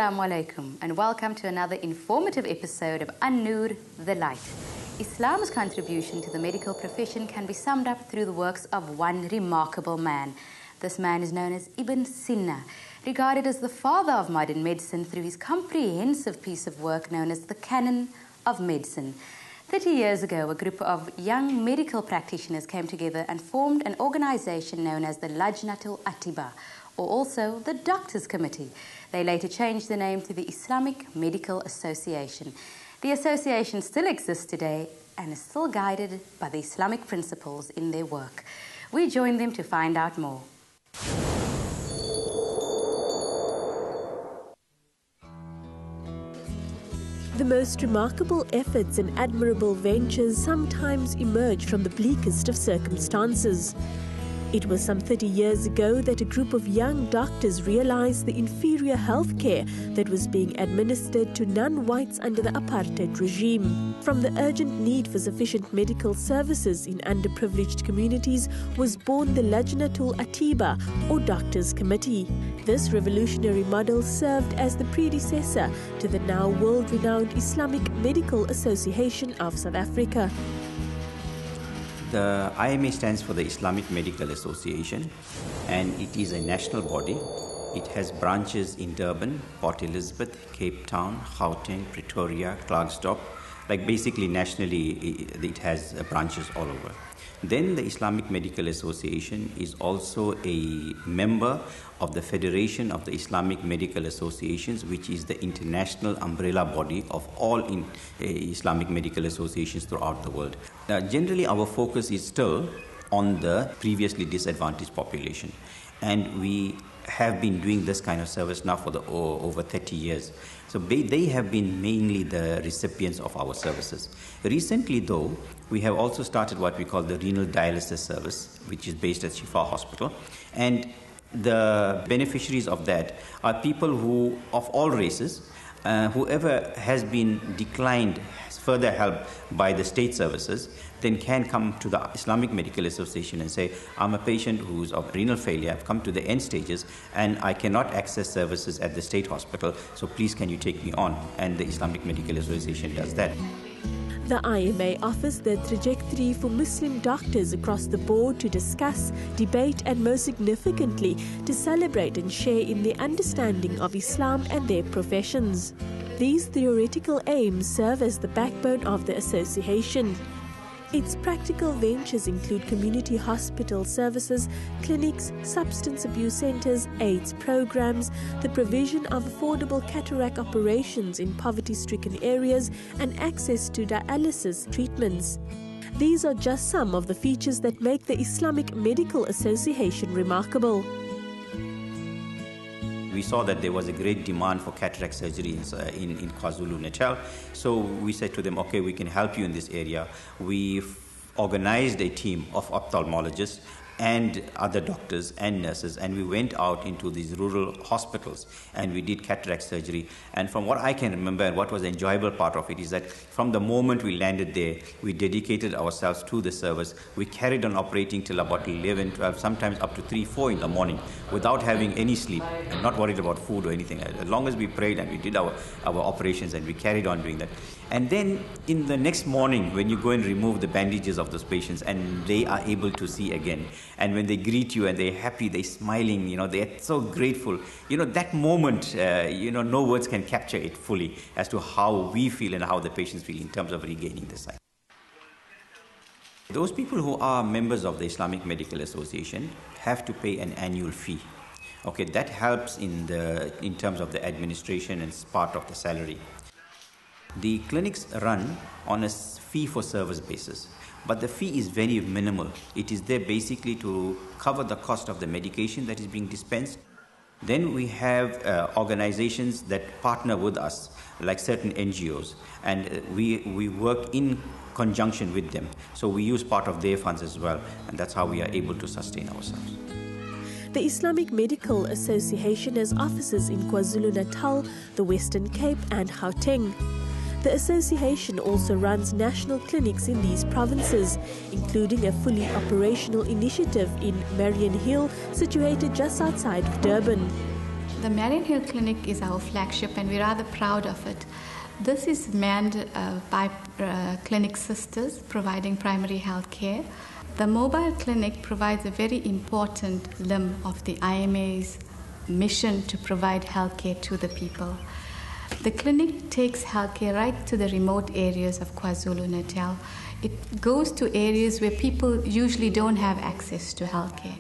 Assalamu alaikum and welcome to another informative episode of An-Nur, the Light. Islam's contribution to the medical profession can be summed up through the works of one remarkable man. This man is known as Ibn Sina, regarded as the father of modern medicine through his comprehensive piece of work known as the Canon of Medicine. 30 years ago, a group of young medical practitioners came together and formed an organization known as the Lajnatul Atiba, or also the Doctors' Committee. They later changed the name to the Islamic Medical Association. The association still exists today and is still guided by the Islamic principles in their work. We join them to find out more. The most remarkable efforts and admirable ventures sometimes emerge from the bleakest of circumstances. It was some 30 years ago that a group of young doctors realized the inferior health care that was being administered to non-whites under the apartheid regime. From the urgent need for sufficient medical services in underprivileged communities was born the Lajnatul Atiba, or Doctors' Committee. This revolutionary model served as the predecessor to the now world-renowned Islamic Medical Association of South Africa. The IMA stands for the Islamic Medical Association, and it is a national body. It has branches in Durban, Port Elizabeth, Cape Town, Gauteng, Pretoria, Klerksdorp. Like basically nationally, it has branches all over. Then the Islamic Medical Association is also a member of the Federation of the Islamic Medical Associations, which is the international umbrella body of all Islamic medical associations throughout the world. Generally, our focus is still on the previously disadvantaged population, and we have been doing this kind of service now for over 30 years. So they have been mainly the recipients of our services. Recently, though, we have also started what we call the renal dialysis service, which is based at Shifa Hospital. And the beneficiaries of that are people who, of all races, whoever has been declined further help by the state services, then can come to the Islamic Medical Association and say, I'm a patient who's of renal failure, I've come to the end stages, and I cannot access services at the state hospital, so please can you take me on? And the Islamic Medical Association does that. The IMA offers the trajectory for Muslim doctors across the board to discuss, debate and most significantly to celebrate and share in the understanding of Islam and their professions. These theoretical aims serve as the backbone of the association. Its practical ventures include community hospital services, clinics, substance abuse centers, AIDS programs, the provision of affordable cataract operations in poverty-stricken areas, and access to dialysis treatments. These are just some of the features that make the Islamic Medical Association remarkable. We saw that there was a great demand for cataract surgery in KwaZulu-Natal. So we said to them, okay, we can help you in this area. We've organized a team of ophthalmologists and other doctors and nurses, and we went out into these rural hospitals and we did cataract surgery. And from what I can remember, and what was the enjoyable part of it, is that from the moment we landed there, we dedicated ourselves to the service. We carried on operating till about 11, 12, sometimes up to 3, 4 in the morning without having any sleep and not worried about food or anything. As long as we prayed and we did our operations, and we carried on doing that. And then in the next morning, when you go and remove the bandages of those patients and they are able to see again, and when they greet you and they're happy, they're smiling, they're so grateful. That moment, no words can capture it fully as to how we feel and how the patients feel in terms of regaining the sight. Those people who are members of the Islamic Medical Association have to pay an annual fee. Okay, that helps in terms of the administration and it's part of the salary. The clinics run on a fee-for-service basis, but the fee is very minimal. It is there basically to cover the cost of the medication that is being dispensed. Then we have organizations that partner with us, like certain NGOs, and we work in conjunction with them. So we use part of their funds as well, and that's how we are able to sustain ourselves. The Islamic Medical Association has offices in KwaZulu-Natal, the Western Cape and Gauteng. The association also runs national clinics in these provinces, including a fully operational initiative in Marion Hill, situated just outside of Durban. The Marian Hill Clinic is our flagship and we're rather proud of it. This is manned by clinic sisters providing primary health care. The mobile clinic provides a very important limb of the IMA's mission to provide health care to the people. The clinic takes healthcare right to the remote areas of KwaZulu-Natal. It goes to areas where people usually don't have access to healthcare.